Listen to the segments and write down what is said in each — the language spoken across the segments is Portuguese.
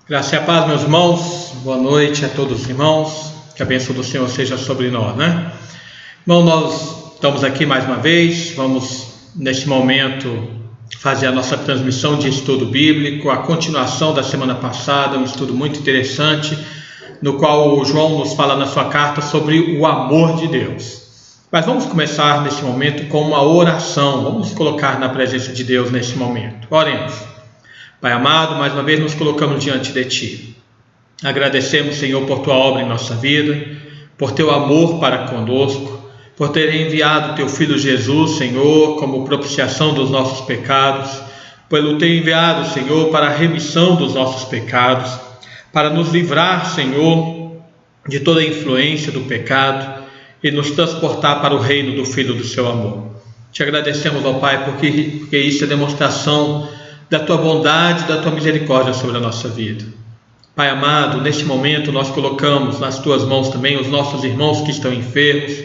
Graça e a paz, meus irmãos. Boa noite a todos os irmãos. Que a bênção do Senhor seja sobre nós, né? Irmão, nós estamos aqui mais uma vez. Vamos, neste momento, fazer a nossa transmissão de estudo bíblico, a continuação da semana passada, um estudo muito interessante, no qual o João nos fala na sua carta sobre o amor de Deus. Mas vamos começar neste momento com uma oração. Vamos nos colocar na presença de Deus neste momento. Oremos. Pai amado, mais uma vez nos colocamos diante de Ti. Agradecemos, Senhor, por Tua obra em nossa vida, por Teu amor para conosco, por ter enviado Teu Filho Jesus, Senhor, como propiciação dos nossos pecados, pelo ter enviado, Senhor, para a remissão dos nossos pecados, para nos livrar, Senhor, de toda a influência do pecado e nos transportar para o reino do Filho do Seu amor. Te agradecemos, ó Pai, porque isso é demonstração da Tua bondade, da Tua misericórdia sobre a nossa vida. Pai amado, neste momento nós colocamos nas Tuas mãos também os nossos irmãos que estão enfermos,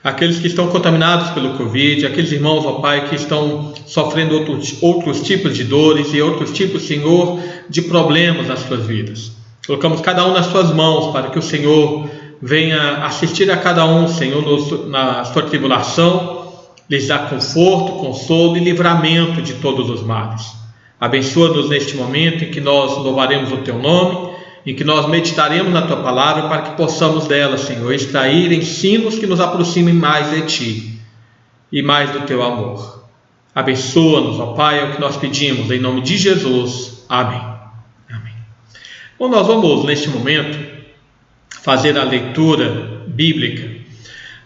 aqueles que estão contaminados pelo Covid, aqueles irmãos, ó Pai, que estão sofrendo outros tipos de dores e outros tipos, Senhor, de problemas nas suas vidas. Colocamos cada um nas Tuas mãos para que o Senhor venha assistir a cada um, Senhor, na sua tribulação, lhes dar conforto, consolo e livramento de todos os males. Abençoa-nos neste momento em que nós louvaremos o Teu nome, em que nós meditaremos na Tua palavra, para que possamos dela, Senhor, extrair ensinos que nos aproximem mais de Ti e mais do Teu amor. Abençoa-nos, ó Pai, é o que nós pedimos, em nome de Jesus. Amém. Amém. Bom, nós vamos, neste momento, fazer a leitura bíblica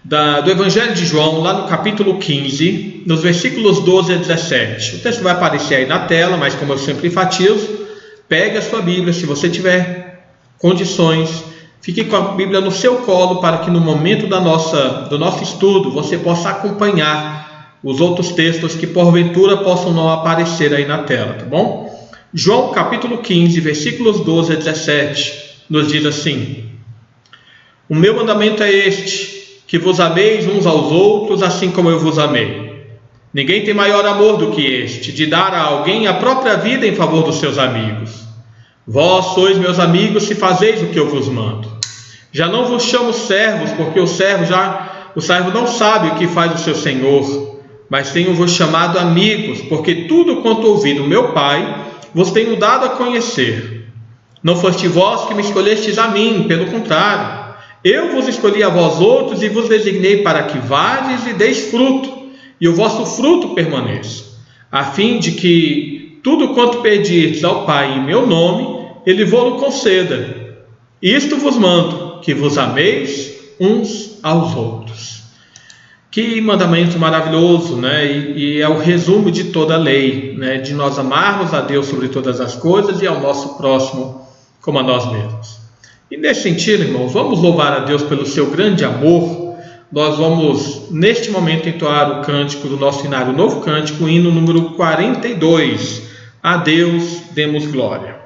do Evangelho de João, lá no capítulo 15, nos versículos 12 a 17. O texto vai aparecer aí na tela, mas como eu sempre enfatizo, pegue a sua Bíblia, se você tiver condições, fique com a Bíblia no seu colo, para que no momento do nosso estudo, você possa acompanhar os outros textos que porventura possam não aparecer aí na tela, tá bom? João capítulo 15, versículos 12 a 17, nos diz assim: O meu mandamento é este, que vos ameis uns aos outros, assim como eu vos amei. Ninguém tem maior amor do que este, de dar a alguém a própria vida em favor dos seus amigos. Vós sois meus amigos, se fazeis o que eu vos mando. Já não vos chamo servos, porque o servo não sabe o que faz o seu senhor, mas tenho-vos chamado amigos, porque tudo quanto ouvi do meu Pai, vos tenho dado a conhecer. Não foste vós que me escolhestes a mim, pelo contrário, eu vos escolhi a vós outros e vos designei para que vades e deis fruto, e o vosso fruto permaneça, a fim de que tudo quanto pedirdes ao Pai em meu nome, Ele vô-lo conceda. Isto vos mando, que vos ameis uns aos outros. Que mandamento maravilhoso, né? E é o resumo de toda a lei, né? De nós amarmos a Deus sobre todas as coisas e ao nosso próximo como a nós mesmos. E nesse sentido, irmãos, vamos louvar a Deus pelo seu grande amor. Nós vamos, neste momento, entoar o cântico do nosso hinário, o novo cântico, o hino número 42. A Deus demos glória.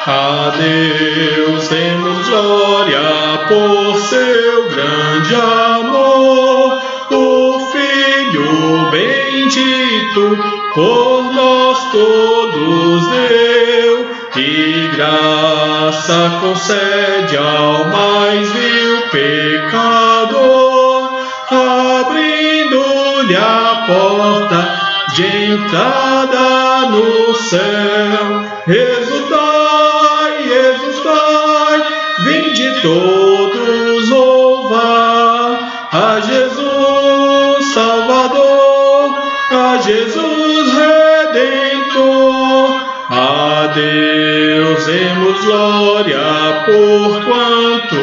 A Deus demos glória por seu grande amor, o Filho bendito por nós todos deu, e graça concede ao mais vil pecador, abrindo-lhe a porta de entrada no céu. Vinde todos louvar a Jesus Salvador, a Jesus Redentor. A Deus demos glória, porquanto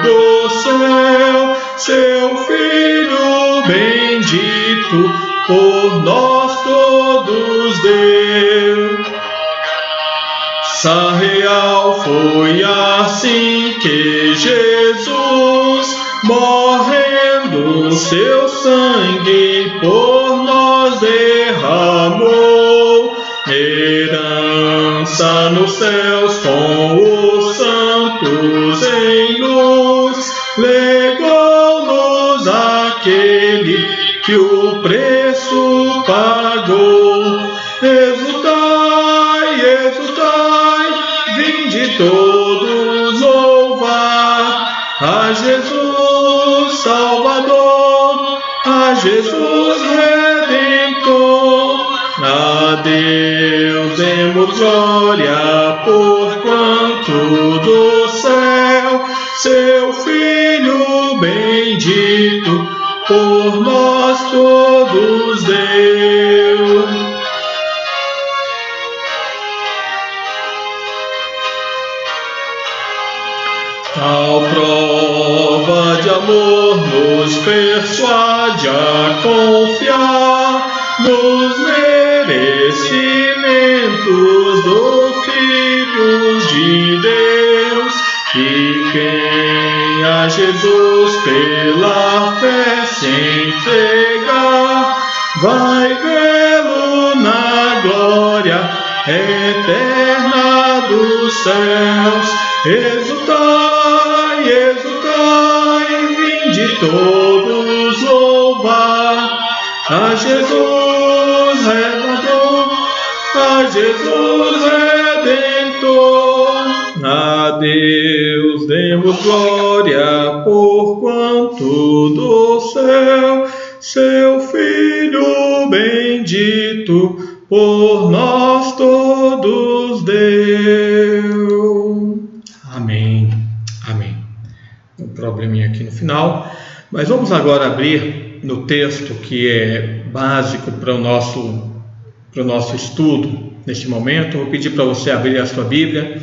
do céu seu Filho bendito por nós todos deu. Graça real foi assim que Jesus, morrendo, seu sangue por nós derramou, herança nos céus com os santos em luz, legou-nos aquele que o preço pagou. Exultai, exultai, vinde todos louvar a Jesus Salvador, a Jesus Redentor. A Deus demos glória, porquanto do céu seu Filho bendito por nós todos deu. Tal prova de amor nos persuade a confiar nos merecimentos do Filho de Deus, e quem a Jesus pela fé se entregar, vai vê-lo na glória eterna dos céus. Exultai, exultai, vinde todos louvar a Jesus Redentor, a Jesus Redentor. A Deus demos glória, porquanto do céu seu Filho bendito por nós todos deu. Amém, amém. Um probleminha aqui no final, mas vamos agora abrir no texto que é básico para o nosso estudo neste momento. Eu vou pedir para você abrir a sua Bíblia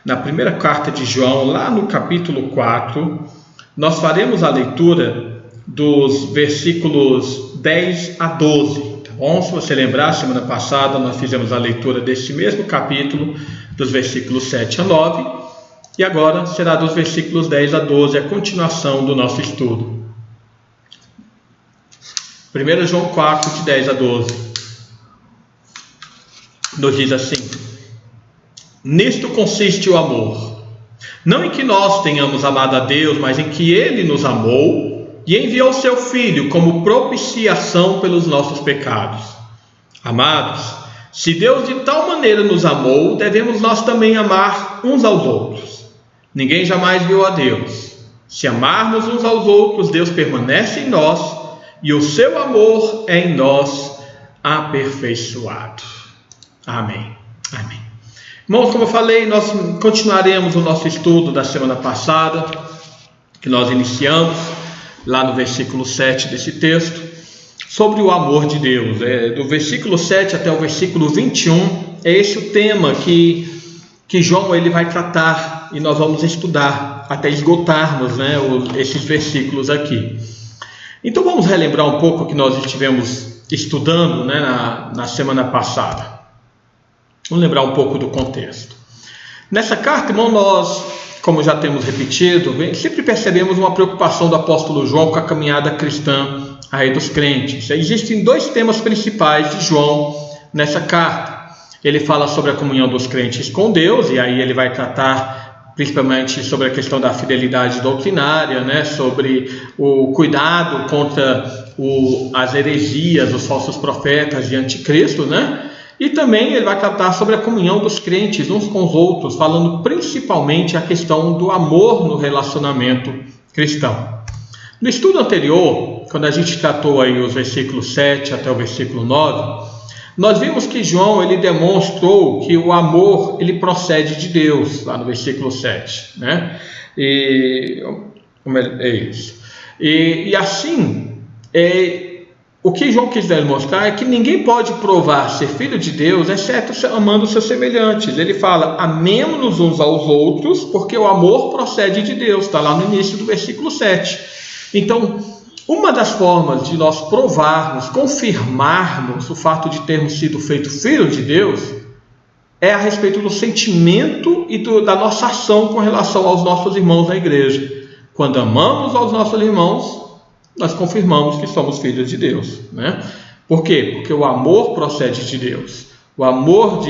na primeira carta de João, lá no capítulo 4. Nós faremos a leitura dos versículos 10 a 12, tá bom? Se você lembrar, semana passada nós fizemos a leitura deste mesmo capítulo, dos versículos 7 a 9, e agora será dos versículos 10 a 12, a continuação do nosso estudo. 1 João 4, de 10 a 12, nos diz assim: nisto consiste o amor, não em que nós tenhamos amado a Deus, mas em que Ele nos amou e enviou seu Filho como propiciação pelos nossos pecados. Amados, se Deus de tal maneira nos amou, devemos nós também amar uns aos outros. Ninguém jamais viu a Deus. Se amarmos uns aos outros, Deus permanece em nós e o seu amor é em nós aperfeiçoado. Amém. Amém. Irmãos, como eu falei, nós continuaremos o nosso estudo da semana passada, que nós iniciamos lá no versículo 7 desse texto, sobre o amor de Deus. Do versículo 7 até o versículo 21, é esse o tema que João ele vai tratar, e nós vamos estudar até esgotarmos, esses versículos aqui. Então vamos relembrar um pouco o que nós estivemos estudando, na semana passada. Vamos lembrar um pouco do contexto. Nessa carta, irmão, nós, como já temos repetido, sempre percebemos uma preocupação do apóstolo João com a caminhada cristã aí dos crentes. Existem dois temas principais de João nessa carta. Ele fala sobre a comunhão dos crentes com Deus, e aí ele vai tratar principalmente sobre a questão da fidelidade doutrinária, sobre o cuidado contra as heresias, os falsos profetas de anticristo, E também ele vai tratar sobre a comunhão dos crentes uns com os outros, falando principalmente a questão do amor no relacionamento cristão. No estudo anterior, quando a gente tratou aí os versículos 7 até o versículo 9, nós vimos que João ele demonstrou que o amor ele procede de Deus, lá no versículo 7. E assim, o que João quis demonstrar é que ninguém pode provar ser filho de Deus, exceto amando os seus semelhantes. Ele fala, amemo-nos uns aos outros, porque o amor procede de Deus, está lá no início do versículo 7. Então, uma das formas de nós provarmos, confirmarmos o fato de termos sido feitos filhos de Deus, é a respeito do sentimento e da nossa ação com relação aos nossos irmãos na igreja. Quando amamos aos nossos irmãos, nós confirmamos que somos filhos de Deus. Por quê? Porque o amor procede de Deus. O amor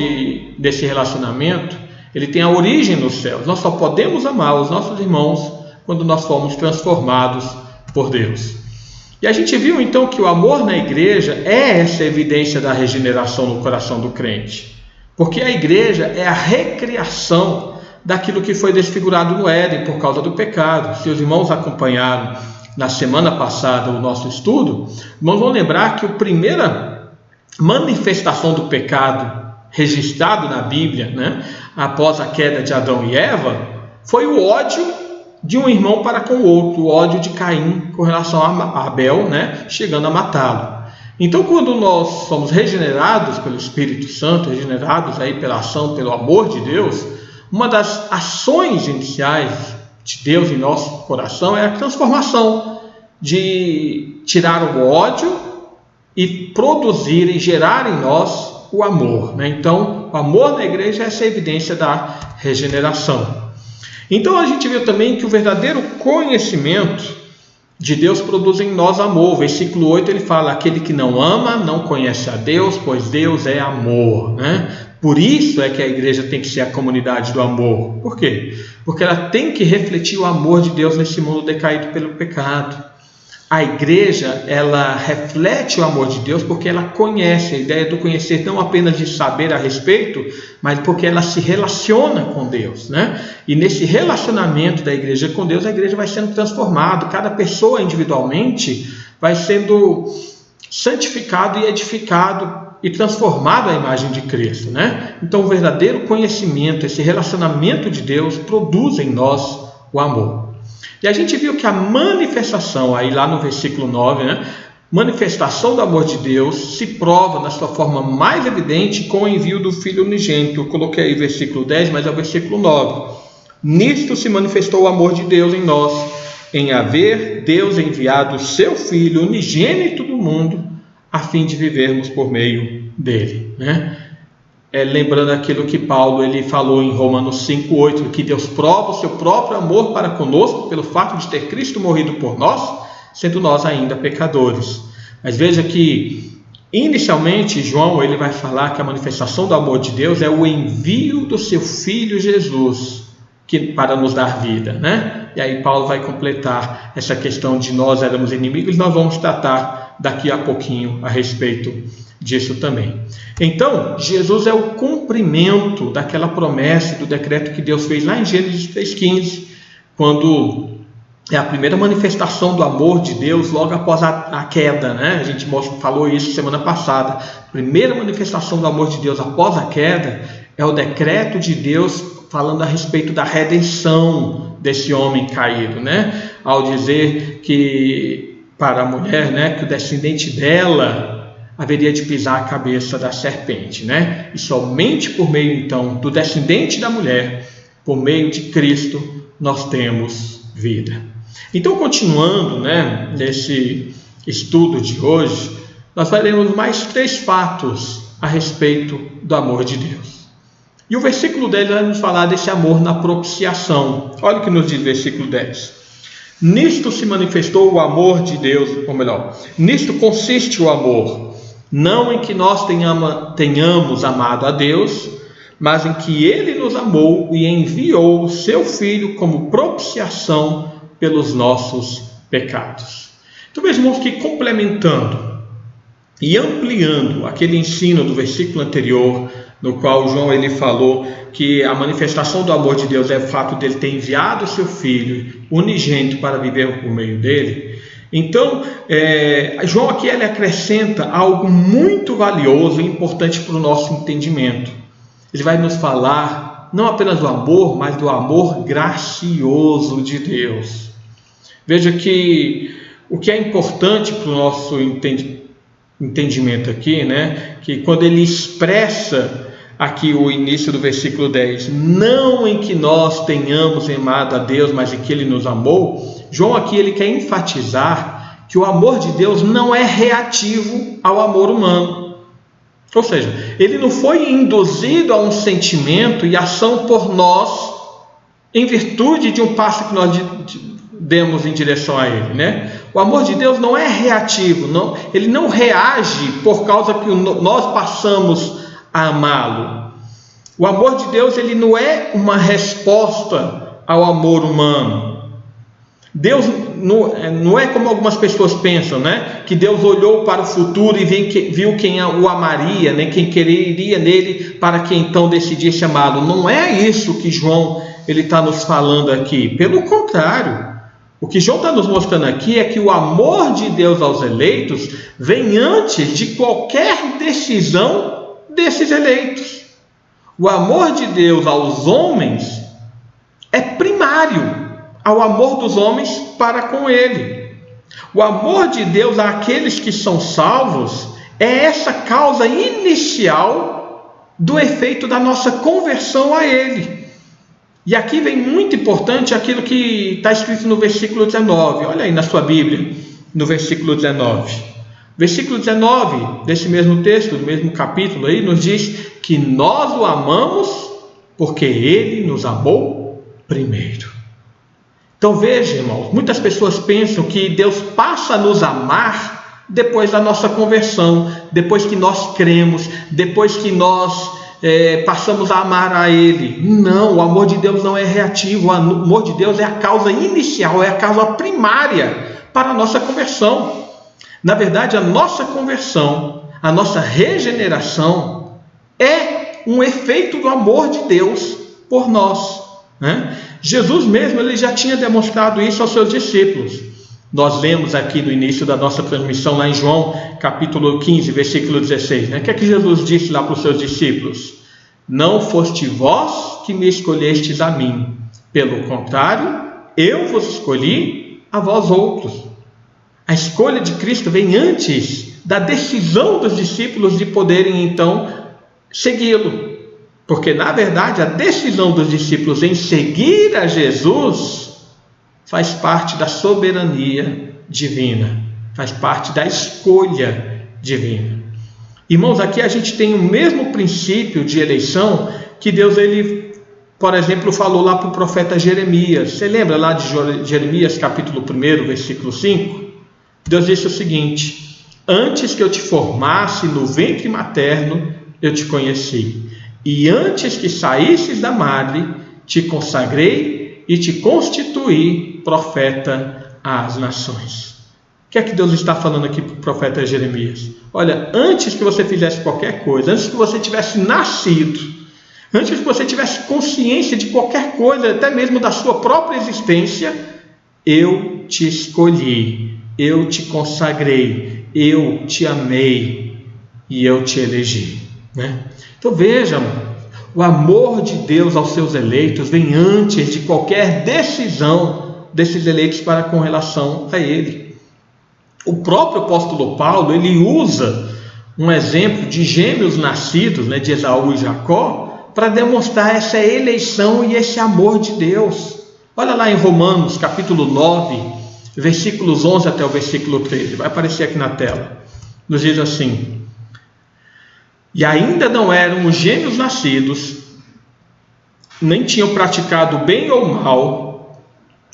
desse relacionamento, ele tem a origem nos céus. Nós só podemos amar os nossos irmãos quando nós fomos transformados por Deus. E a gente viu então que o amor na igreja é essa evidência da regeneração no coração do crente. Porque a igreja é a recriação daquilo que foi desfigurado no Éden por causa do pecado. Se os irmãos acompanharam na semana passada o nosso estudo, irmãos vão lembrar que a primeira manifestação do pecado registrado na Bíblia, após a queda de Adão e Eva, foi o ódio de um irmão para com o outro, o ódio de Caim com relação a Abel, chegando a matá-lo. Então, quando nós somos regenerados pelo Espírito Santo, regenerados aí pela ação, pelo amor de Deus, uma das ações iniciais de Deus em nosso coração é a transformação, de tirar o ódio e produzir e gerar em nós o amor. Então, o amor na igreja é essa evidência da regeneração. Então, a gente viu também que o verdadeiro conhecimento de Deus produz em nós amor. O versículo 8 ele fala: aquele que não ama não conhece a Deus, pois Deus é amor. Por isso é que a igreja tem que ser a comunidade do amor. Por quê? Porque ela tem que refletir o amor de Deus nesse mundo decaído pelo pecado. A igreja, ela reflete o amor de Deus porque ela conhece. A ideia do conhecer não apenas de saber a respeito, mas porque ela se relaciona com Deus, E nesse relacionamento da igreja com Deus, a igreja vai sendo transformada. Cada pessoa individualmente vai sendo santificado e edificado e transformado à imagem de Cristo, Então, o verdadeiro conhecimento, esse relacionamento de Deus, produz em nós o amor. E a gente viu que a manifestação, aí lá no versículo 9, manifestação do amor de Deus se prova na sua forma mais evidente com o envio do Filho unigênito. Eu coloquei aí o versículo 10, mas é o versículo 9. Nisto se manifestou o amor de Deus em nós, em haver Deus enviado o seu Filho unigênito do mundo, a fim de vivermos por meio dele, lembrando aquilo que Paulo ele falou em Romanos 5,8, que Deus prova o seu próprio amor para conosco pelo fato de ter Cristo morrido por nós, sendo nós ainda pecadores. Mas veja que inicialmente João ele vai falar que a manifestação do amor de Deus é o envio do seu Filho Jesus para nos dar vida, E aí Paulo vai completar essa questão de nós éramos inimigos. Nós vamos tratar daqui a pouquinho a respeito disso também. Então, Jesus é o cumprimento daquela promessa do decreto que Deus fez lá em Gênesis 3,15, quando é a primeira manifestação do amor de Deus logo após a queda, A gente falou isso semana passada. A primeira manifestação do amor de Deus após a queda é o decreto de Deus falando a respeito da redenção desse homem caído, Ao dizer que para a mulher, que o descendente dela haveria de pisar a cabeça da serpente, E somente por meio, então, do descendente da mulher, por meio de Cristo, nós temos vida. Então, continuando, nesse estudo de hoje, nós faremos mais 3 fatos a respeito do amor de Deus. E o versículo 10 vai nos falar desse amor na propiciação. Olha o que nos diz o versículo 10. Nisto se manifestou o amor de Deus, ou melhor, nisto consiste o amor, não em que nós tenhamos amado a Deus, mas em que Ele nos amou e enviou o seu Filho como propiciação pelos nossos pecados. Então vejamos que, complementando e ampliando aquele ensino do versículo anterior, no qual João ele falou que a manifestação do amor de Deus é o fato dele ter enviado o seu Filho unigênito para viver por meio dele. Então, João aqui ele acrescenta algo muito valioso e importante para o nosso entendimento. Ele vai nos falar não apenas do amor, mas do amor gracioso de Deus. Veja que o que é importante para o nosso entendimento aqui, que quando ele expressa aqui o início do versículo 10, não em que nós tenhamos amado a Deus, mas em que Ele nos amou, João aqui ele quer enfatizar que o amor de Deus não é reativo ao amor humano. Ou seja, Ele não foi induzido a um sentimento e ação por nós em virtude de um passo que nós demos em direção a Ele, O amor de Deus não é reativo, Ele não reage por causa que nós passamos a amá-lo. O amor de Deus, ele não é uma resposta ao amor humano. Deus não é como algumas pessoas pensam, né? Que Deus olhou para o futuro e viu quem o amaria, né? Quem quereria nele, para que então decidisse amá-lo. Não é isso que João ele está nos falando aqui. Pelo contrário, o que João está nos mostrando aqui é que o amor de Deus aos eleitos vem antes de qualquer decisão desses eleitos. O amor de Deus aos homens é primário ao amor dos homens para com Ele. O amor de Deus àqueles que são salvos é essa causa inicial do efeito da nossa conversão a Ele. E aqui vem muito importante aquilo que está escrito no versículo 19. Olha aí na sua Bíblia, no versículo 19. Versículo 19 desse mesmo texto, do mesmo capítulo aí, nos diz que nós o amamos porque Ele nos amou primeiro. Então veja, irmãos, muitas pessoas pensam que Deus passa a nos amar depois da nossa conversão, depois que nós cremos, depois que nós passamos a amar a Ele. Não, o amor de Deus não é reativo, o amor de Deus é a causa inicial, é a causa primária para a nossa conversão. Na verdade, a nossa conversão, a nossa regeneração é um efeito do amor de Deus por nós, né? Jesus mesmo ele já tinha demonstrado isso aos seus discípulos. Nós lemos aqui no início da nossa transmissão, lá em João, capítulo 15, versículo 16. Né? O que é que Jesus disse lá para os seus discípulos? Não foste vós que me escolhestes a mim. Pelo contrário, eu vos escolhi a vós outros. A escolha de Cristo vem antes da decisão dos discípulos de poderem então segui-lo. Porque, na verdade, a decisão dos discípulos em seguir a Jesus faz parte da soberania divina, faz parte da escolha divina. Irmãos, aqui a gente tem o mesmo princípio de eleição que Deus, ele, por exemplo, falou lá para o profeta Jeremias. Você lembra lá de Jeremias, capítulo 1, versículo 5? Deus disse o seguinte: antes que eu te formasse no ventre materno, eu te conheci. E antes que saísses da madre, te consagrei e te constituí profeta às nações. O que é que Deus está falando aqui para o profeta Jeremias? Olha, antes que você fizesse qualquer coisa, antes que você tivesse nascido, antes que você tivesse consciência de qualquer coisa, até mesmo da sua própria existência, eu te escolhi, eu te consagrei, eu te amei e eu te elegi, né? Então vejam, o amor de Deus aos seus eleitos vem antes de qualquer decisão desses eleitos para com relação a Ele. O próprio apóstolo Paulo, ele usa um exemplo de gêmeos nascidos, né, de Esaú e Jacó, para demonstrar essa eleição e esse amor de Deus. Olha lá em Romanos, capítulo 9, versículos 11 até o versículo 13, vai aparecer aqui na tela. Nos diz assim: e ainda não eram os gêmeos nascidos, nem tinham praticado bem ou mal,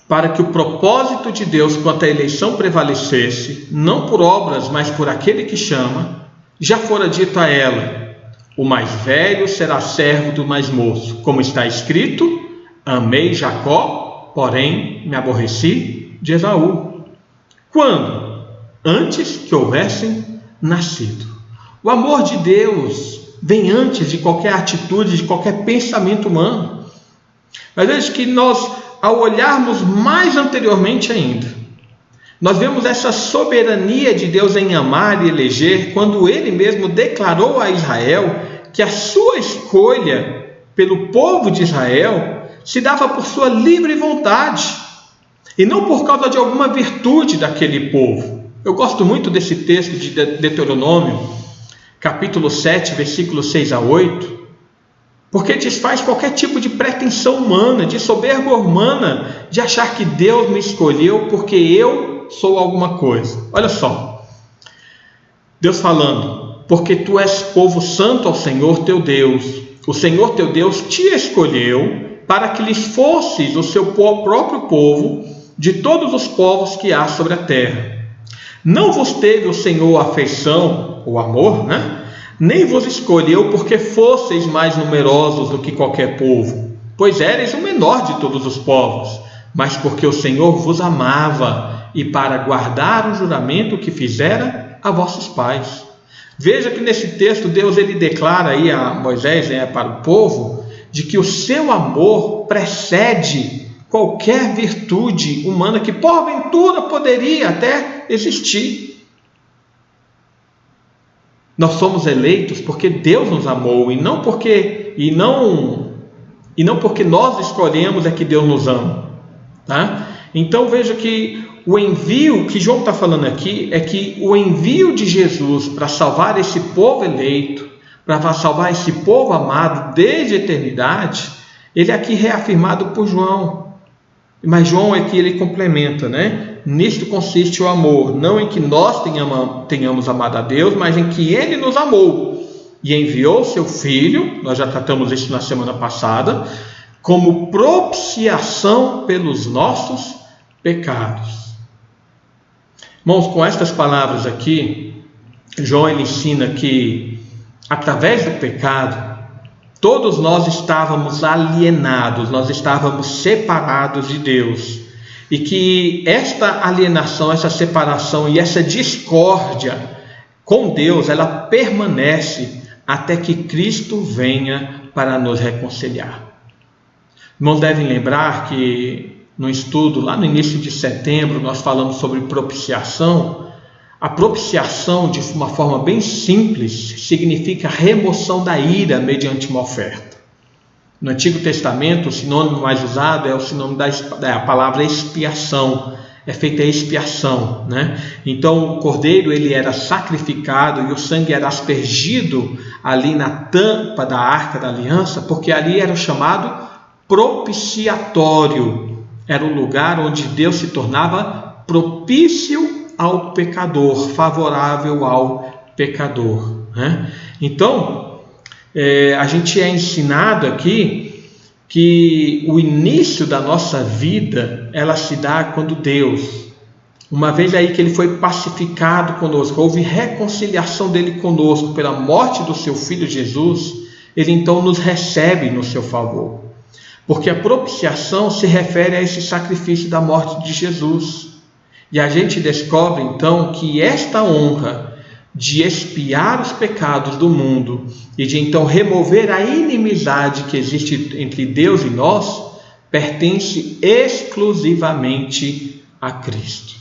para que o propósito de Deus quanto à eleição prevalecesse, não por obras, mas por aquele que chama, já fora dito a ela: o mais velho será servo do mais moço, como está escrito: amei Jacó, porém me aborreci de Esaú. Quando? Antes que houvessem nascido. O amor de Deus vem antes de qualquer atitude, de qualquer pensamento humano. Mas veja que nós, ao olharmos mais anteriormente ainda, nós vemos essa soberania de Deus em amar e eleger, quando Ele mesmo declarou a Israel que a sua escolha pelo povo de Israel se dava por sua livre vontade, e não por causa de alguma virtude daquele povo. Eu gosto muito desse texto de Deuteronômio, capítulo 7, versículos 6 a 8, porque desfaz qualquer tipo de pretensão humana, de soberba humana, de achar que Deus me escolheu porque eu sou alguma coisa. Olha só, Deus falando: porque tu és povo santo ao Senhor teu Deus, o Senhor teu Deus te escolheu para que lhes fosses o seu próprio povo de todos os povos que há sobre a terra. Não vos teve o Senhor afeição, o amor, né? Nem vos escolheu porque fosseis mais numerosos do que qualquer povo, pois éreis o menor de todos os povos, mas porque o Senhor vos amava e para guardar o juramento que fizera a vossos pais. Veja que nesse texto Deus ele declara aí a Moisés, para o povo, de que o seu amor precede qualquer virtude humana que porventura poderia até existir. Nós somos eleitos porque Deus nos amou e não porque nós escolhemos é que Deus nos ama, tá? Então veja que o envio que João está falando aqui é que o envio de Jesus para salvar esse povo eleito, para salvar esse povo amado desde a eternidade, ele é aqui reafirmado por João. Mas João é que ele complementa, né? Nisto consiste o amor, não em que nós tenhamos amado a Deus, mas em que Ele nos amou e enviou seu Filho, nós já tratamos isso na semana passada, como propiciação pelos nossos pecados. Irmãos, com estas palavras aqui, João ele ensina que através do pecado, todos nós estávamos alienados, nós estávamos separados de Deus. E que esta alienação, essa separação e essa discórdia com Deus, ela permanece até que Cristo venha para nos reconciliar. Irmãos, devem lembrar que no estudo, lá no início de setembro, nós falamos sobre propiciação. A propiciação, de uma forma bem simples, significa remoção da ira mediante uma oferta. No Antigo Testamento, o sinônimo mais usado é o sinônimo da palavra expiação. É feita a expiação, né? Então o cordeiro ele era sacrificado e o sangue era aspergido ali na tampa da arca da aliança, porque ali era o chamado propiciatório. Era o lugar onde Deus se tornava propício ao pecador, favorável ao pecador, né? Então a gente é ensinado aqui que o início da nossa vida, ela se dá quando Deus, uma vez aí que Ele foi pacificado conosco, houve reconciliação dEle conosco pela morte do seu Filho Jesus, Ele então nos recebe no seu favor. Porque a propiciação se refere a esse sacrifício da morte de Jesus. E a gente descobre então que esta honra de expiar os pecados do mundo e de então remover a inimizade que existe entre Deus e nós, pertence exclusivamente a Cristo.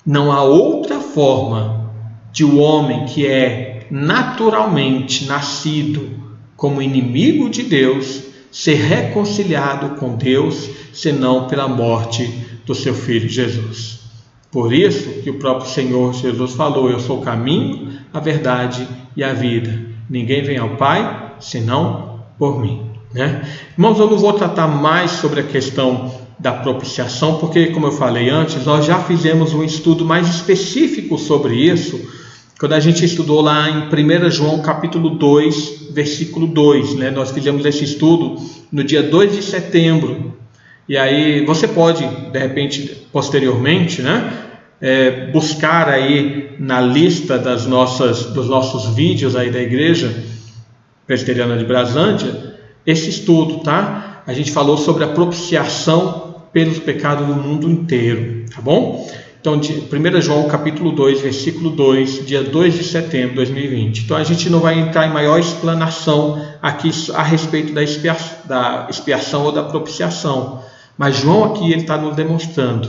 Não há outra forma de o homem que é naturalmente nascido como inimigo de Deus ser reconciliado com Deus, senão pela morte do seu Filho Jesus. Por isso que o próprio Senhor Jesus falou: eu sou o caminho, a verdade e a vida. Ninguém vem ao Pai, senão por mim, né? Irmãos, eu não vou tratar mais sobre a questão da propiciação, porque, como eu falei antes, nós já fizemos um estudo mais específico sobre isso, quando a gente estudou lá em 1 João capítulo 2, versículo 2, né? Nós fizemos esse estudo no dia 2 de setembro. E aí você pode, de repente, posteriormente, né, buscar aí na lista dos nossos vídeos aí da Igreja Presbiteriana de Brasândia esse estudo, tá? A gente falou sobre a propiciação pelos pecados do mundo inteiro, tá bom? Então, 1 João capítulo 2, versículo 2, dia 2 de setembro de 2020. Então, a gente não vai entrar em maior explanação aqui a respeito da expiação ou da propiciação. Mas João aqui ele está nos demonstrando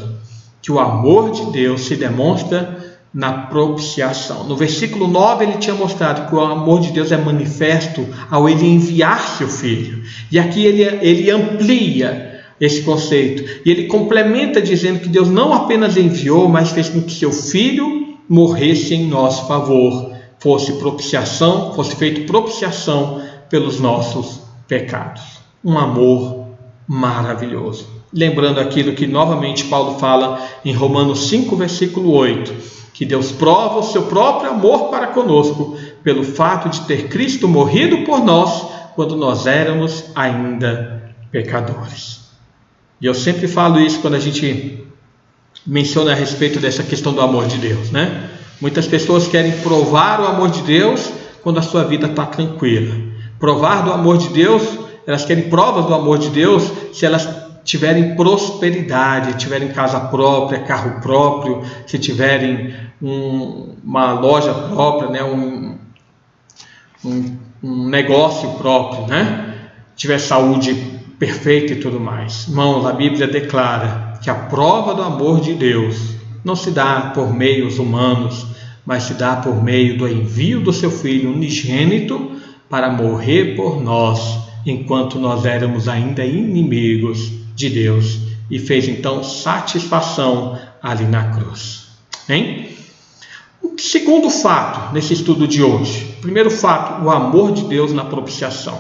que o amor de Deus se demonstra na propiciação. No versículo 9 ele tinha mostrado que o amor de Deus é manifesto ao Ele enviar seu Filho. E aqui ele amplia esse conceito. E ele complementa dizendo que Deus não apenas enviou, mas fez com que seu Filho morresse em nosso favor. Fosse feito propiciação pelos nossos pecados. Um amor maravilhoso. Lembrando aquilo que novamente Paulo fala em Romanos 5, versículo 8, que Deus prova o seu próprio amor para conosco pelo fato de ter Cristo morrido por nós quando nós éramos ainda pecadores. E eu sempre falo isso quando a gente menciona a respeito dessa questão do amor de Deus, né? Muitas pessoas querem provar o amor de Deus quando a sua vida está tranquila. Provar do amor de Deus, elas querem provas do amor de Deus se elas tiverem prosperidade, tiverem casa própria, carro próprio, se tiverem uma loja própria, né? um negócio próprio, né? Tiver saúde perfeita e tudo mais. Irmãos, a Bíblia declara que a prova do amor de Deus não se dá por meios humanos, mas se dá por meio do envio do seu Filho unigênito para morrer por nós, enquanto nós éramos ainda inimigos de Deus, e fez então satisfação ali na cruz. Hein? O segundo fato nesse estudo de hoje. Primeiro fato, o amor de Deus na propiciação.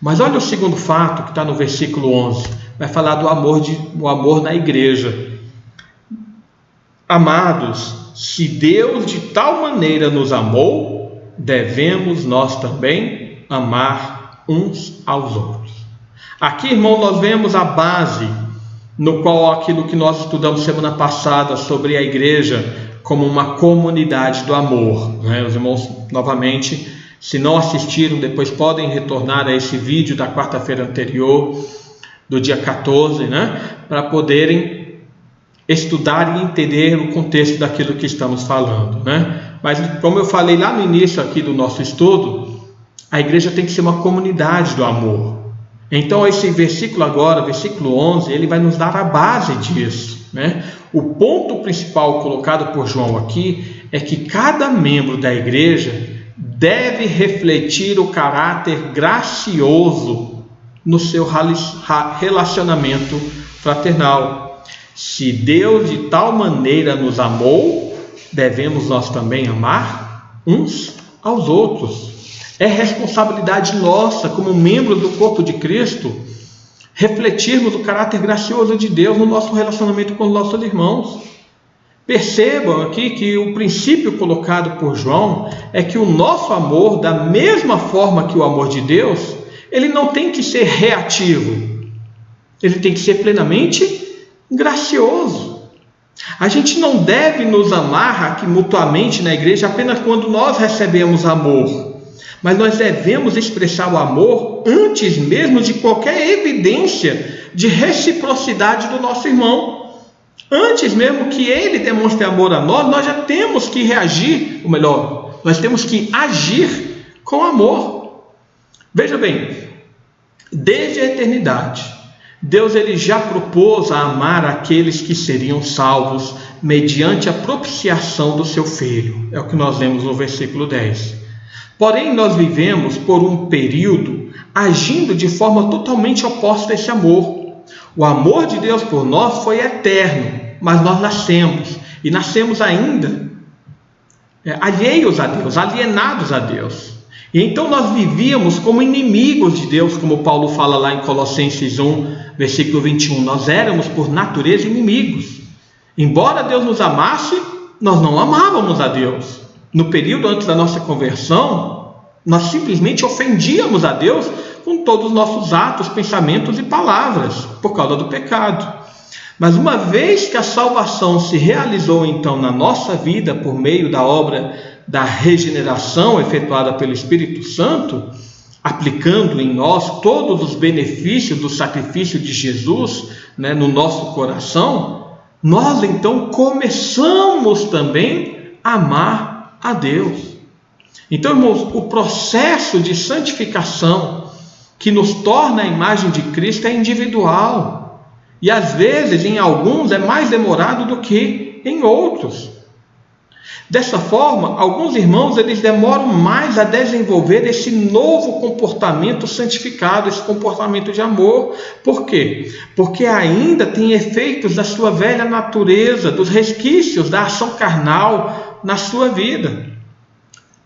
Mas olha o segundo fato que está no versículo 11. Vai falar do amor na igreja. Amados, se Deus de tal maneira nos amou, devemos nós também amar uns aos outros. Aqui, irmão, nós vemos a base no qual aquilo que nós estudamos semana passada sobre a igreja como uma comunidade do amor, né? Os irmãos, novamente, se não assistiram, depois podem retornar a esse vídeo da quarta-feira anterior, do dia 14, né? Para poderem estudar e entender o contexto daquilo que estamos falando, né? Mas, como eu falei lá no início aqui do nosso estudo, a igreja tem que ser uma comunidade do amor. Então, esse versículo agora, versículo 11, ele vai nos dar a base disso, né? O ponto principal colocado por João aqui é que cada membro da igreja deve refletir o caráter gracioso no seu relacionamento fraternal. Se Deus de tal maneira nos amou, devemos nós também amar uns aos outros. É responsabilidade nossa, como membros do corpo de Cristo, refletirmos o caráter gracioso de Deus no nosso relacionamento com os nossos irmãos. Percebam aqui que o princípio colocado por João é que o nosso amor, da mesma forma que o amor de Deus, ele não tem que ser reativo, ele tem que ser plenamente gracioso. A gente não deve nos amar aqui mutuamente na igreja apenas quando nós recebemos amor, mas nós devemos expressar o amor antes mesmo de qualquer evidência de reciprocidade do nosso irmão. Antes mesmo que ele demonstre amor a nós, nós já temos que reagir, ou melhor, nós temos que agir com amor. Veja bem, desde a eternidade, Deus ele já propôs a amar aqueles que seriam salvos mediante a propiciação do seu Filho. É o que nós lemos no versículo 10. Porém, nós vivemos por um período agindo de forma totalmente oposta a esse amor. O amor de Deus por nós foi eterno, mas nós nascemos ainda alheios a Deus, alienados a Deus. E então nós vivíamos como inimigos de Deus, como Paulo fala lá em Colossenses 1, versículo 21. Nós éramos por natureza inimigos. Embora Deus nos amasse, nós não amávamos a Deus. No período antes da nossa conversão, nós simplesmente ofendíamos a Deus com todos os nossos atos, pensamentos e palavras, por causa do pecado. Mas uma vez que a salvação se realizou então na nossa vida por meio da obra da regeneração efetuada pelo Espírito Santo, aplicando em nós todos os benefícios do sacrifício de Jesus, né, no nosso coração, nós então começamos também a amar a Deus. Então, irmãos, o processo de santificação que nos torna a imagem de Cristo é individual. E às vezes, em alguns, é mais demorado do que em outros. Dessa forma, alguns irmãos eles demoram mais a desenvolver esse novo comportamento santificado, esse comportamento de amor. Por quê? Porque ainda tem efeitos da sua velha natureza, dos resquícios da ação carnal na sua vida.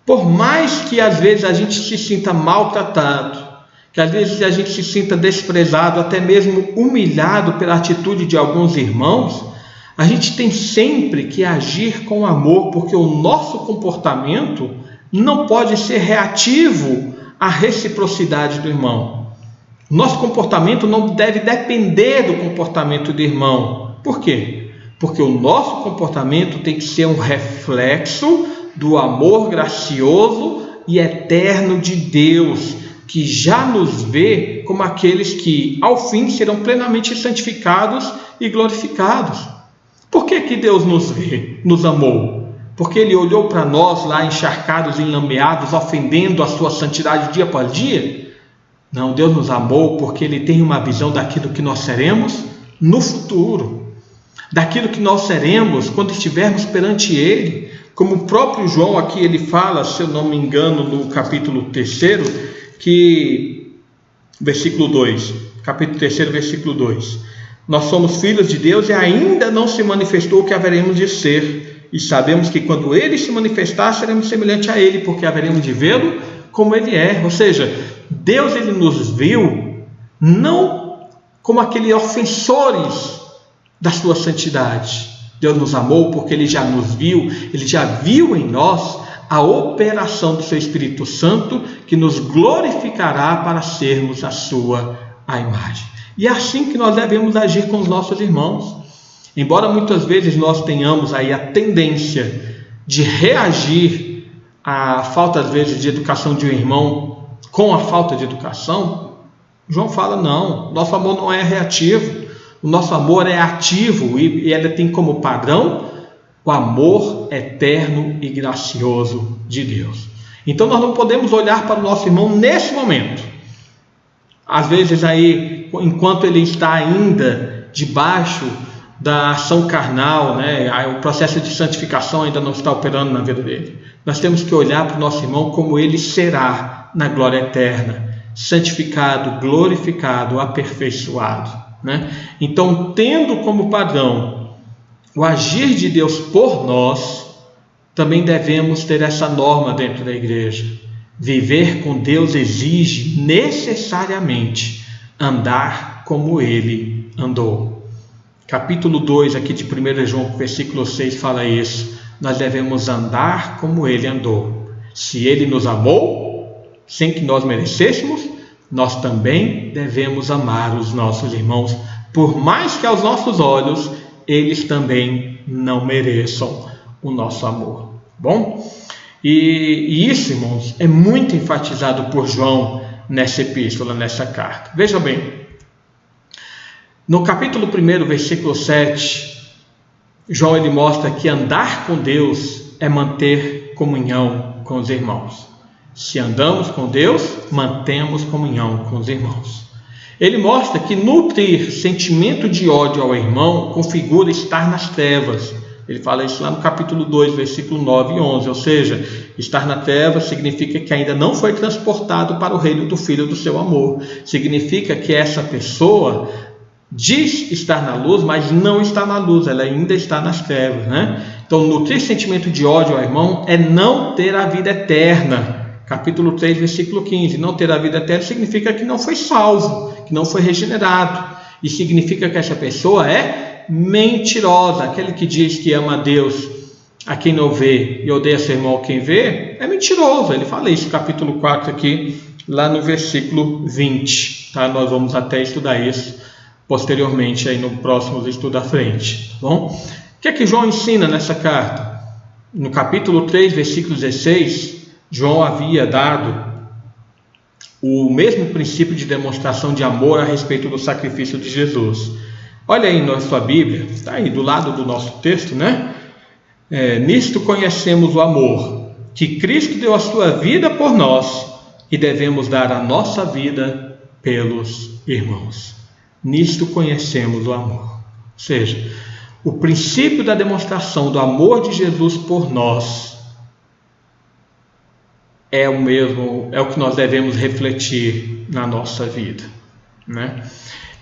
Por mais que às vezes a gente se sinta maltratado, que às vezes a gente se sinta desprezado, até mesmo humilhado pela atitude de alguns irmãos, a gente tem sempre que agir com amor, porque o nosso comportamento não pode ser reativo à reciprocidade do irmão. Nosso comportamento não deve depender do comportamento do irmão. Por quê? Porque o nosso comportamento tem que ser um reflexo do amor gracioso e eterno de Deus, que já nos vê como aqueles que, ao fim, serão plenamente santificados e glorificados. Por que que Deus nos vê, nos amou? Porque Ele olhou para nós lá encharcados, enlameados, ofendendo a sua santidade dia após dia? Não, Deus nos amou porque Ele tem uma visão daquilo que nós seremos no futuro, daquilo que nós seremos quando estivermos perante Ele. Como o próprio João aqui ele fala, se eu não me engano, no capítulo 3, que versículo 2, capítulo 3, versículo 2, nós somos filhos de Deus e ainda não se manifestou o que haveremos de ser, e sabemos que quando Ele se manifestar, seremos semelhantes a Ele, porque haveremos de vê-lo como Ele é. Ou seja, Deus ele nos viu não como aqueles ofensores da sua santidade. Deus nos amou porque Ele já nos viu, Ele já viu em nós a operação do seu Espírito Santo, que nos glorificará para sermos a sua imagem. E é assim que nós devemos agir com os nossos irmãos. Embora muitas vezes nós tenhamos aí a tendência de reagir à falta, às vezes, de educação de um irmão com a falta de educação, João fala, não, nosso amor não é reativo, o nosso amor é ativo e ele tem como padrão o amor eterno e gracioso de Deus. Então nós não podemos olhar para o nosso irmão nesse momento. Às vezes aí, enquanto ele está ainda debaixo da ação carnal, o processo de santificação ainda não está operando na vida dele. Nós temos que olhar para o nosso irmão como ele será na glória eterna, santificado, glorificado, aperfeiçoado. Então, tendo como padrão o agir de Deus por nós, também devemos ter essa norma dentro da igreja. Viver com Deus exige necessariamente andar como Ele andou. Capítulo 2 aqui de 1 João, versículo 6 fala isso. Nós devemos andar como Ele andou. Se Ele nos amou, sem que nós merecêssemos, nós também devemos amar os nossos irmãos, por mais que aos nossos olhos eles também não mereçam o nosso amor. Bom? E isso, irmãos, é muito enfatizado por João nessa epístola, nessa carta. Veja bem, no capítulo 1, versículo 7, João ele mostra que andar com Deus é manter comunhão com os irmãos. Se andamos com Deus, mantemos comunhão com os irmãos. Ele mostra que nutrir sentimento de ódio ao irmão configura estar nas trevas. Ele fala isso lá no capítulo 2, versículo 9 e 11. Ou seja, estar na treva significa que ainda não foi transportado para o reino do Filho do seu amor. Significa que essa pessoa diz estar na luz, mas não está na luz, ela ainda está nas trevas. Então, nutrir sentimento de ódio ao irmão é não ter a vida eterna. Capítulo 3, versículo 15. Não ter a vida eterna significa que não foi salvo, que não foi regenerado. E significa que essa pessoa é mentirosa. Aquele que diz que ama a Deus a quem não vê e odeia seu irmão a quem vê, é mentiroso. Ele fala isso no capítulo 4 aqui, lá no versículo 20. Nós vamos até estudar isso posteriormente, aí no próximo estudo à frente. Tá bom? O que é que João ensina nessa carta? No capítulo 3, versículo 16, João havia dado o mesmo princípio de demonstração de amor a respeito do sacrifício de Jesus. Olha aí na sua Bíblia, está aí do lado do nosso texto, nisto conhecemos o amor, que Cristo deu a sua vida por nós e devemos dar a nossa vida pelos irmãos. Nisto conhecemos o amor. Ou seja, o princípio da demonstração do amor de Jesus por nós é o mesmo, é o que nós devemos refletir na nossa vida.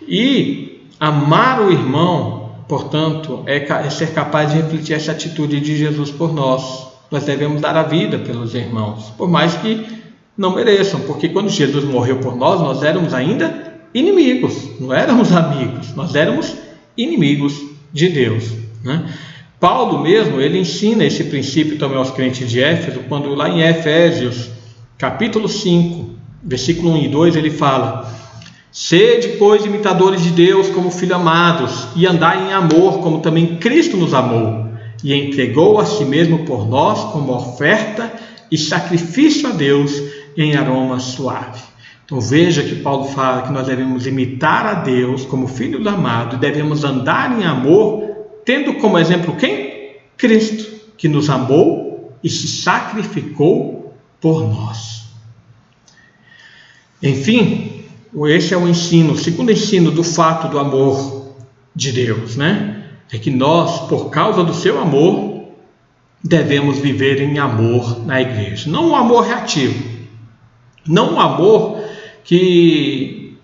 E amar o irmão, portanto, é ser capaz de refletir essa atitude de Jesus por nós. Nós devemos dar a vida pelos irmãos, por mais que não mereçam, porque quando Jesus morreu por nós, nós éramos ainda inimigos, não éramos amigos, nós éramos inimigos de Deus. Paulo mesmo, ele ensina esse princípio também aos crentes de Éfeso, quando lá em Efésios, capítulo 5, versículo 1 e 2, ele fala: sede, pois, imitadores de Deus como filhos amados, e andai em amor, como também Cristo nos amou, e entregou a si mesmo por nós como oferta e sacrifício a Deus em aroma suave. Então veja que Paulo fala que nós devemos imitar a Deus como filho do amado e devemos andar em amor, tendo como exemplo quem? Cristo, que nos amou e se sacrificou por nós. Enfim, esse é o ensino, o segundo ensino do fato do amor de Deus, né? É que nós, por causa do seu amor, devemos viver em amor na igreja. Não um amor reativo, não um amor que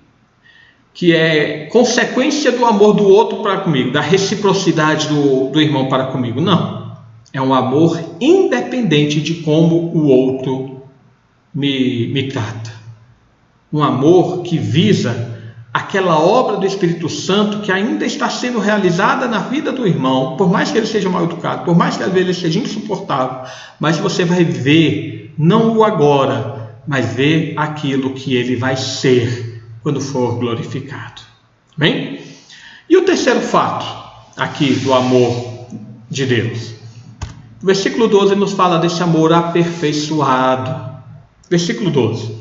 é consequência do amor do outro para comigo, da reciprocidade do irmão para comigo. Não, é um amor independente de como o outro me trata. Um amor que visa aquela obra do Espírito Santo que ainda está sendo realizada na vida do irmão, por mais que ele seja mal educado, por mais que às vezes ele seja insuportável, mas você vai ver, não o agora, mas ver aquilo que ele vai ser quando for glorificado. Amém? E o terceiro fato aqui do amor de Deus. O versículo 12 nos fala desse amor aperfeiçoado. Versículo 12.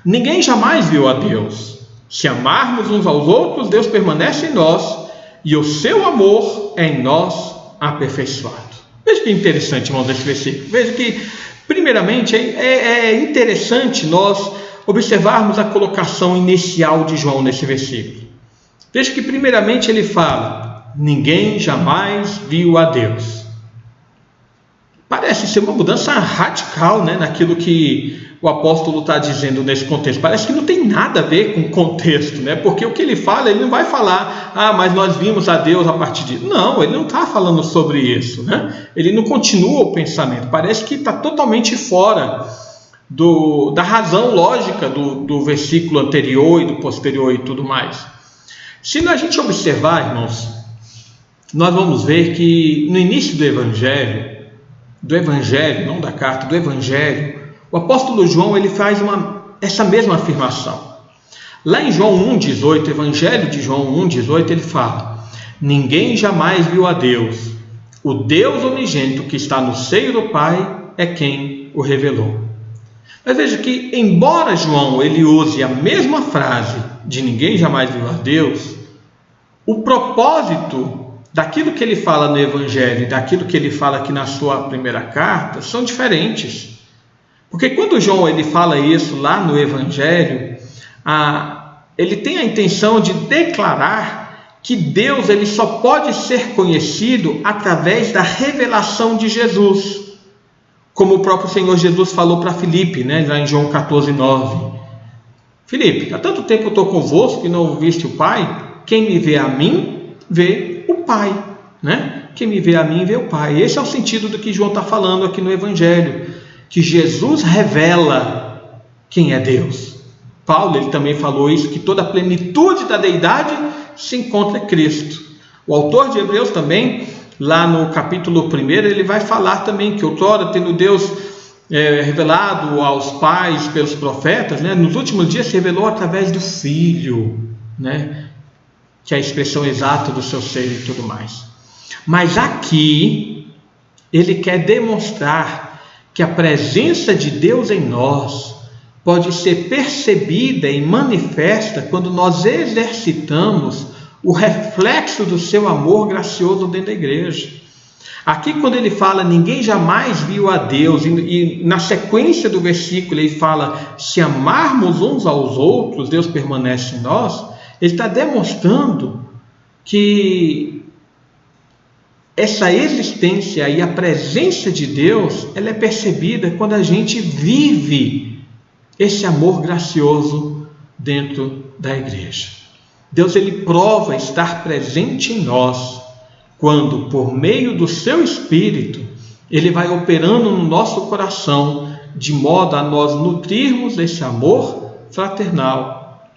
Ninguém jamais viu a Deus. Se amarmos uns aos outros, Deus permanece em nós e o seu amor é em nós aperfeiçoado. Veja que interessante, irmãos, esse versículo. Veja que, primeiramente, é interessante nós observarmos a colocação inicial de João nesse versículo. Veja que, primeiramente, ele fala: ninguém jamais viu a Deus. Parece ser uma mudança radical, né, naquilo que o apóstolo está dizendo nesse contexto. Parece que não tem nada a ver com o contexto, né? Porque o que ele fala, ele não vai falar, mas nós vimos a Deus a partir disso. Não, ele não está falando sobre isso, né? Ele não continua o pensamento. Parece que está totalmente fora da razão lógica do versículo anterior e do posterior e tudo mais. Se a gente observar, irmãos, nós vamos ver que no início do Evangelho, não da carta, do Evangelho, o apóstolo João ele faz essa mesma afirmação. Lá em João 1,18, Evangelho de João 1,18, ele fala: ninguém jamais viu a Deus. O Deus unigênito que está no seio do Pai é quem o revelou. Mas veja que, embora João ele use a mesma frase de ninguém jamais viu a Deus, o propósito daquilo que ele fala no Evangelho e daquilo que ele fala aqui na sua primeira carta são diferentes. Porque quando João ele fala isso lá no Evangelho, ele tem a intenção de declarar que Deus ele só pode ser conhecido através da revelação de Jesus. Como o próprio Senhor Jesus falou para Filipe, né, lá em João 14:9. Filipe, há tanto tempo eu estou convosco e não viste o Pai? Quem me vê a mim, vê o Pai. Né? Quem me vê a mim, vê o Pai. Esse é o sentido do que João está falando aqui no Evangelho. Que Jesus revela quem é Deus. Paulo ele também falou isso, que toda a plenitude da deidade se encontra em Cristo. O autor de Hebreus também, lá no capítulo 1, ele vai falar também que outrora, tendo Deus revelado aos pais pelos profetas, né, nos últimos dias se revelou através do Filho, né, que é a expressão exata do seu ser e tudo mais. Mas aqui ele quer demonstrar que a presença de Deus em nós pode ser percebida e manifesta quando nós exercitamos o reflexo do seu amor gracioso dentro da igreja. Aqui quando ele fala, ninguém jamais viu a Deus, e na sequência do versículo ele fala, se amarmos uns aos outros, Deus permanece em nós, ele está demonstrando que essa existência e a presença de Deus, ela é percebida quando a gente vive esse amor gracioso dentro da igreja. Deus ele prova estar presente em nós quando, por meio do seu Espírito, ele vai operando no nosso coração de modo a nós nutrirmos esse amor fraternal.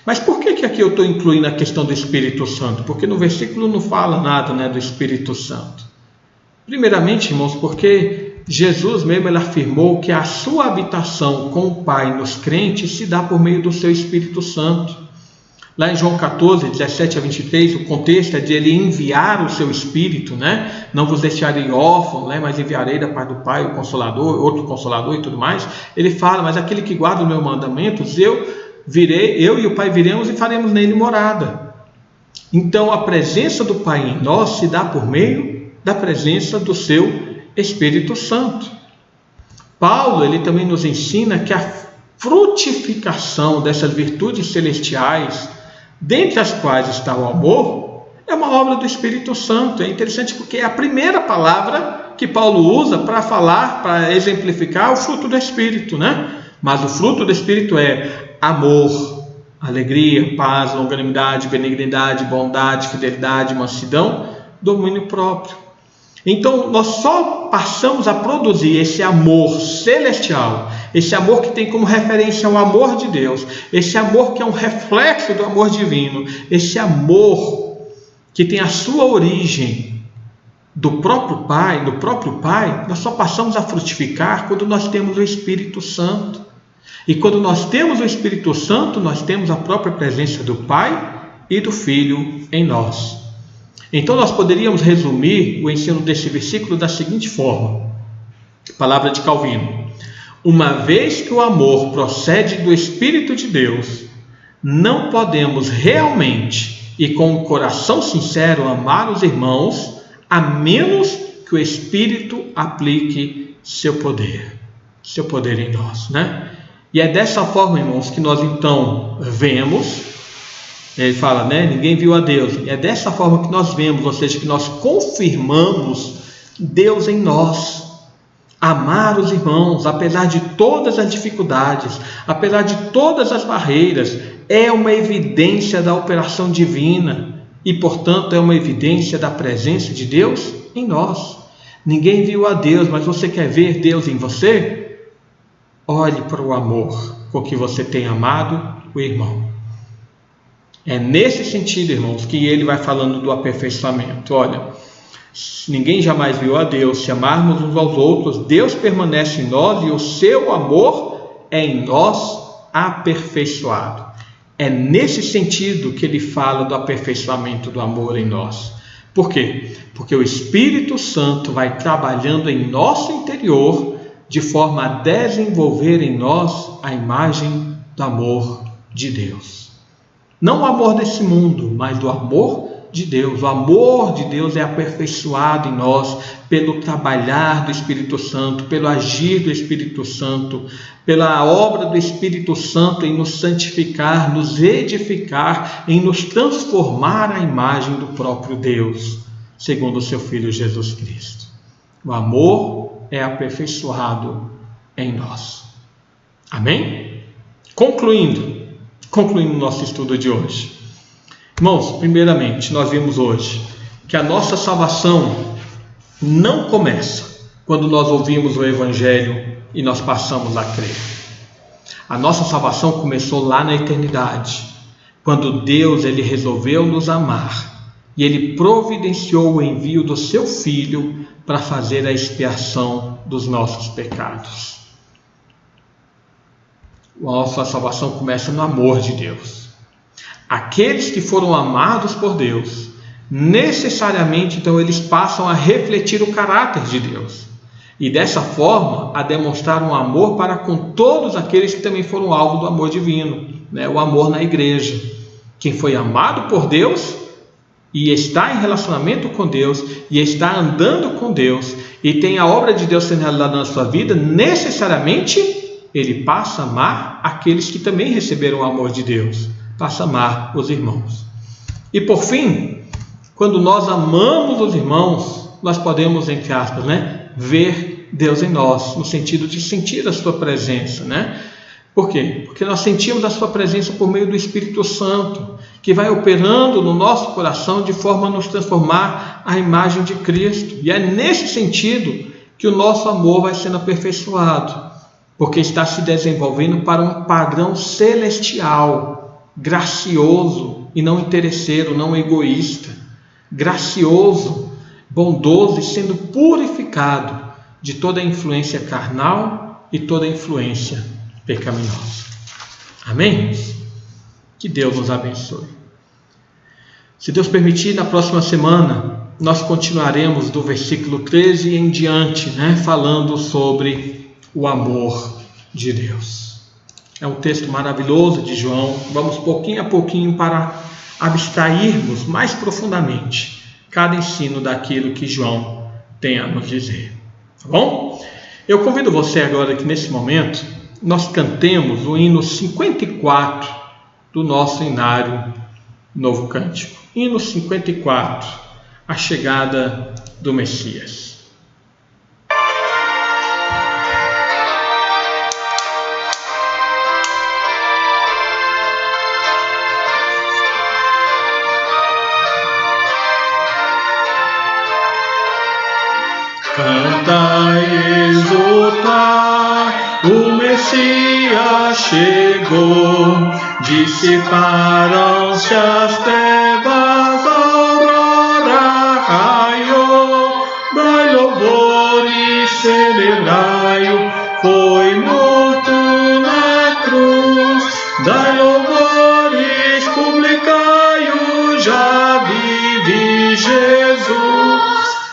Mas por que aqui eu estou incluindo a questão do Espírito Santo? Porque no versículo não fala nada, né, do Espírito Santo. Primeiramente, irmãos, porque Jesus mesmo ele afirmou que a sua habitação com o Pai nos crentes se dá por meio do seu Espírito Santo. Lá em João 14, 17 a 23, o contexto é de ele enviar o seu Espírito, né? Não vos deixarei órfãos, né? Mas enviarei da parte do Pai o Consolador, outro Consolador e tudo mais. Ele fala, mas aquele que guarda os meus mandamentos, eu e o Pai viremos e faremos nele morada. Então a presença do Pai em nós se dá por meio da presença do seu Espírito Santo. Paulo, ele também nos ensina que a frutificação dessas virtudes celestiais, dentre as quais está o amor, é uma obra do Espírito Santo. É interessante porque é a primeira palavra que Paulo usa para falar, para exemplificar o fruto do Espírito, né? Mas o fruto do Espírito é amor, alegria, paz, longanimidade, benignidade, bondade, fidelidade, mansidão, domínio próprio. Então nós só passamos a produzir esse amor celestial, esse amor que tem como referência o amor de Deus, esse amor que é um reflexo do amor divino, esse amor que tem a sua origem do próprio Pai, nós só passamos a frutificar quando nós temos o Espírito Santo. E quando nós temos o Espírito Santo, nós temos a própria presença do Pai e do Filho em nós. Então nós poderíamos resumir o ensino desse versículo da seguinte forma, palavra de Calvino: uma vez que o amor procede do Espírito de Deus, não podemos realmente e com o coração sincero amar os irmãos, a menos que o Espírito aplique seu poder em nós, né? E é dessa forma, irmãos, que nós então vemos. Ele fala, né? Ninguém viu a Deus. E é dessa forma que nós vemos, ou seja, que nós confirmamos Deus em nós. Amar os irmãos, apesar de todas as dificuldades, apesar de todas as barreiras, é uma evidência da operação divina e, portanto, é uma evidência da presença de Deus em nós. Ninguém viu a Deus, mas você quer ver Deus em você? Olhe para o amor com que você tem amado o irmão. É nesse sentido, irmãos, que ele vai falando do aperfeiçoamento. Olha, ninguém jamais viu a Deus. Se amarmos uns aos outros, Deus permanece em nós e o seu amor é em nós aperfeiçoado. É nesse sentido que ele fala do aperfeiçoamento do amor em nós. Por quê? Porque o Espírito Santo vai trabalhando em nosso interior de forma a desenvolver em nós a imagem do amor de Deus. Não o amor desse mundo, mas do amor de Deus. O amor de Deus é aperfeiçoado em nós pelo trabalhar do Espírito Santo, pelo agir do Espírito Santo, pela obra do Espírito Santo em nos santificar, nos edificar, em nos transformar à imagem do próprio Deus, segundo o seu Filho Jesus Cristo. O amor é aperfeiçoado em nós. Amém? Concluindo o nosso estudo de hoje. Irmãos, primeiramente, nós vimos hoje que a nossa salvação não começa quando nós ouvimos o Evangelho e nós passamos a crer. A nossa salvação começou lá na eternidade, quando Deus ele resolveu nos amar e ele providenciou o envio do seu Filho para fazer a expiação dos nossos pecados. A nossa salvação começa no amor de Deus. Aqueles que foram amados por Deus, necessariamente, então, eles passam a refletir o caráter de Deus. E dessa forma, a demonstrar um amor para com todos aqueles que também foram alvo do amor divino, né? O amor na igreja. Quem foi amado por Deus e está em relacionamento com Deus e está andando com Deus e tem a obra de Deus sendo realizada na sua vida, necessariamente ele passa a amar aqueles que também receberam o amor de Deus, passa a amar os irmãos. E por fim, quando nós amamos os irmãos, nós podemos, entre aspas, né, ver Deus em nós, no sentido de sentir a sua presença, né? Por quê? Porque nós sentimos a sua presença por meio do Espírito Santo, que vai operando no nosso coração de forma a nos transformar à imagem de Cristo. E é nesse sentido que o nosso amor vai sendo aperfeiçoado, porque está se desenvolvendo para um padrão celestial, gracioso e não interesseiro, não egoísta, gracioso, bondoso e sendo purificado de toda a influência carnal e toda a influência pecaminosa. Amém? Que Deus nos abençoe. Se Deus permitir, na próxima semana nós continuaremos do versículo 13 em diante, falando sobre o amor de Deus. É um texto maravilhoso de João. Vamos pouquinho a pouquinho para abstrairmos mais profundamente cada ensino daquilo que João tem a nos dizer. Tá bom? Eu convido você agora que nesse momento nós cantemos o hino 54 do nosso inário Novo Cântico. Hino 54, a chegada do Messias. Cantai, exultai, o Messias chegou, dissiparam-se as trevas, a aurora raiou, dai louvor e celebrai-o, foi morto na cruz, dai louvores, publicai-o, já vive Jesus.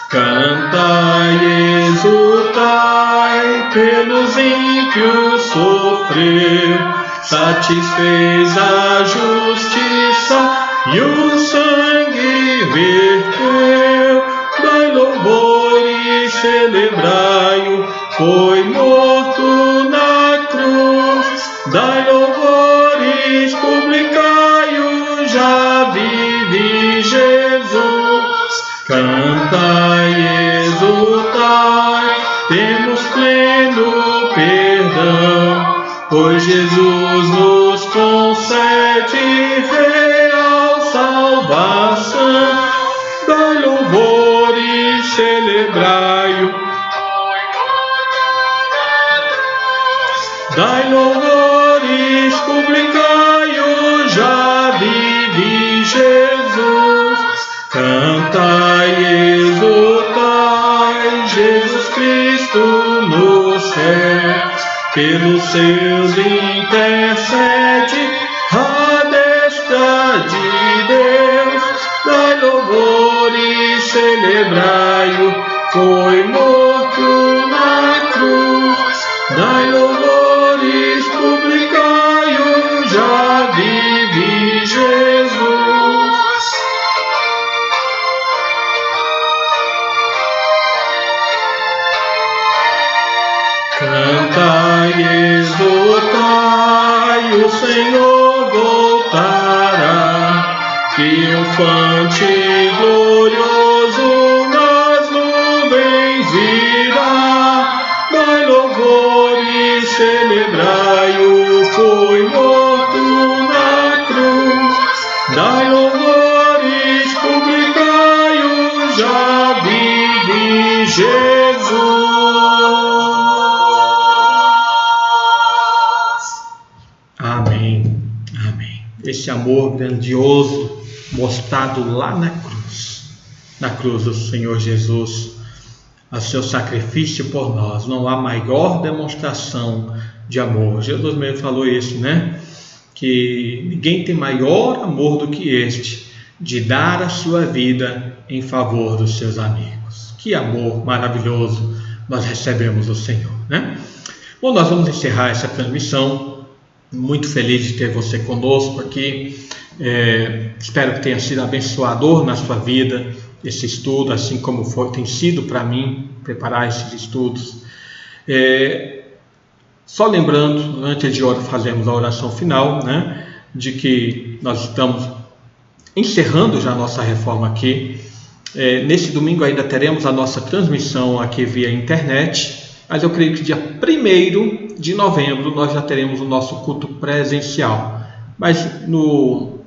Cantai, exultai, pelos ímpios sofreu, satisfez a justiça e o sangue verteu. Dai louvor e celebrai-o, foi morto na cruz. Dai louvores, publicai-o, já vive Jesus. Cantai, exultai, temos pleno perdão, pois Jesus nos concede real salvação. Dai louvor e celebrai-o, dai louvores, publicai-o, já vive Jesus. Cantai, exultai, Jesus Cristo nos céus, pelos seus intercede à destra de Deus. Dai louvor e celebrai-o, foi morto na cruz. Dai louvores, publicai-o, já vive Jesus. Cantai, exultai, o Senhor voltará, triunfante e glorioso nas nuvens virá. Dai louvor e celebrai-o, foi morto na cruz. Dai louvores, publicai-o, já vive Jesus. Amém, amém. Esse amor grandioso mostrado lá na cruz do Senhor Jesus, a seu sacrifício por nós. Não há maior demonstração de amor. Jesus mesmo falou isso, que ninguém tem maior amor do que este, de dar a sua vida em favor dos seus amigos. Que amor maravilhoso nós recebemos do Senhor, Bom, nós vamos encerrar essa transmissão. Muito feliz de ter você conosco aqui. Espero que tenha sido abençoador na sua vida esse estudo, assim como tem sido para mim preparar esses estudos. Só lembrando, antes de fazermos a oração final, de que nós estamos encerrando já a nossa reforma aqui. Nesse domingo ainda teremos a nossa transmissão aqui via internet, mas eu creio que dia 1º de novembro nós já teremos o nosso culto presencial. Mas no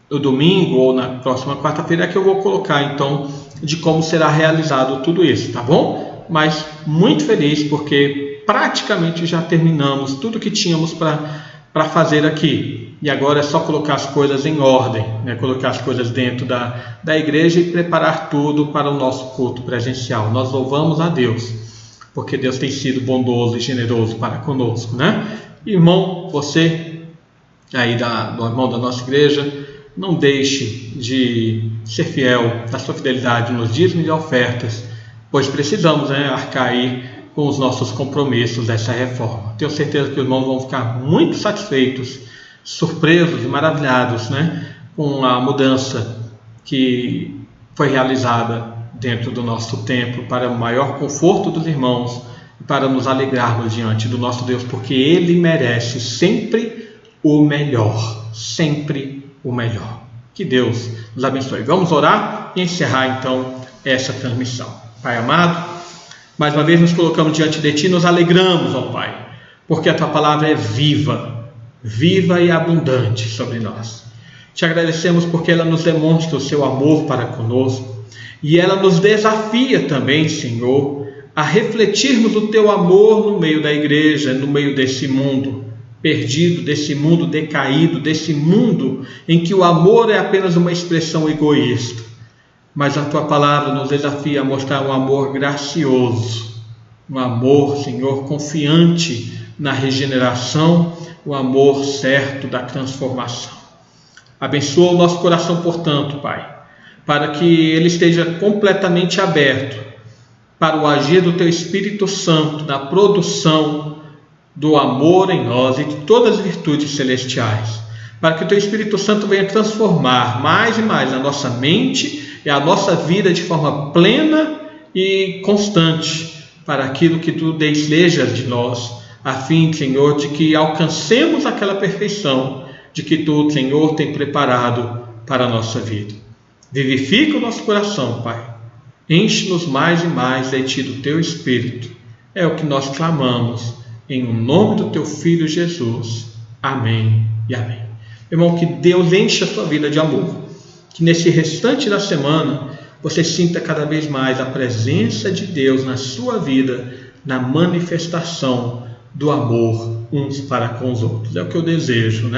domingo ou na próxima quarta-feira é que eu vou colocar então de como será realizado tudo isso, tá bom? Mas muito feliz porque praticamente já terminamos tudo que tínhamos para fazer aqui. E agora é só colocar as coisas em ordem, colocar as coisas dentro da igreja e preparar tudo para o nosso culto presencial. Nós louvamos a Deus, porque Deus tem sido bondoso e generoso para conosco, Irmão, você aí do irmão da nossa igreja, não deixe de ser fiel na sua fidelidade nos dízimos e ofertas, pois precisamos arcar aí com os nossos compromissos dessa reforma. Tenho certeza que os irmãos vão ficar muito satisfeitos, surpresos e maravilhados com a mudança que foi realizada dentro do nosso templo para o maior conforto dos irmãos e para nos alegrarmos diante do nosso Deus, porque Ele merece sempre o melhor, sempre o melhor. Que Deus nos abençoe. Vamos orar e encerrar então essa transmissão. Pai amado, mais uma vez nos colocamos diante de Ti, nos alegramos, ó Pai, porque a Tua palavra é viva e abundante sobre nós. Te agradecemos porque ela nos demonstra o Seu amor para conosco e ela nos desafia também, Senhor, a refletirmos o Teu amor no meio da igreja, no meio desse mundo perdido, desse mundo decaído, desse mundo em que o amor é apenas uma expressão egoísta. Mas a Tua palavra nos desafia a mostrar um amor gracioso, um amor, Senhor, confiante na regeneração, o amor certo da transformação. Abençoa o nosso coração, portanto, Pai, para que ele esteja completamente aberto para o agir do Teu Espírito Santo na produção do amor em nós e de todas as virtudes celestiais, para que o Teu Espírito Santo venha transformar mais e mais a nossa mente e a nossa vida de forma plena e constante para aquilo que Tu desejas de nós, a fim, Senhor, de que alcancemos aquela perfeição de que Tu, Senhor, tem preparado para a nossa vida. Vivifica o nosso coração, Pai. Enche-nos mais e mais de Ti, do Teu Espírito. É o que nós clamamos, em nome do Teu Filho Jesus. Amém e amém. Irmão, que Deus enche a sua vida de amor. Que nesse restante da semana você sinta cada vez mais a presença de Deus na sua vida, na manifestação do amor uns para com os outros. É o que eu desejo,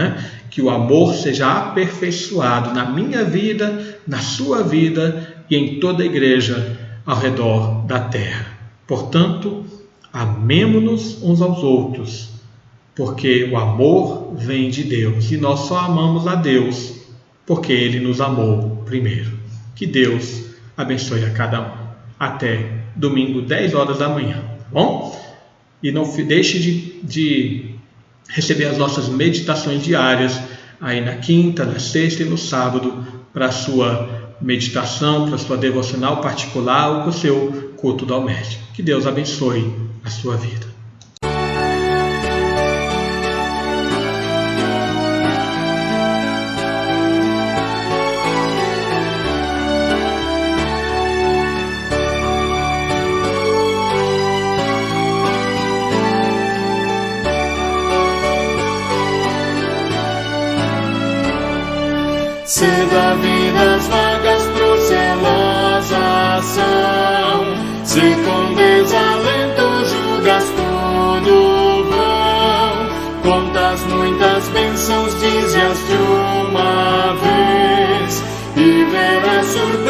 que o amor seja aperfeiçoado na minha vida, na sua vida e em toda a igreja ao redor da terra. Portanto, amemo-nos uns aos outros, porque o amor vem de Deus e nós só amamos a Deus porque Ele nos amou primeiro. Que Deus abençoe a cada um. Até domingo, 10 horas da manhã, tá bom? E não deixe de receber as nossas meditações diárias aí na quinta, na sexta e no sábado para a sua meditação, para a sua devocional particular ou para o seu culto doméstico. Que Deus abençoe a sua vida. Se da vida as vagas procelosas são, se com desalento julgas tudo vão, contas muitas bênçãos, dize-as de uma vez, e verás surgir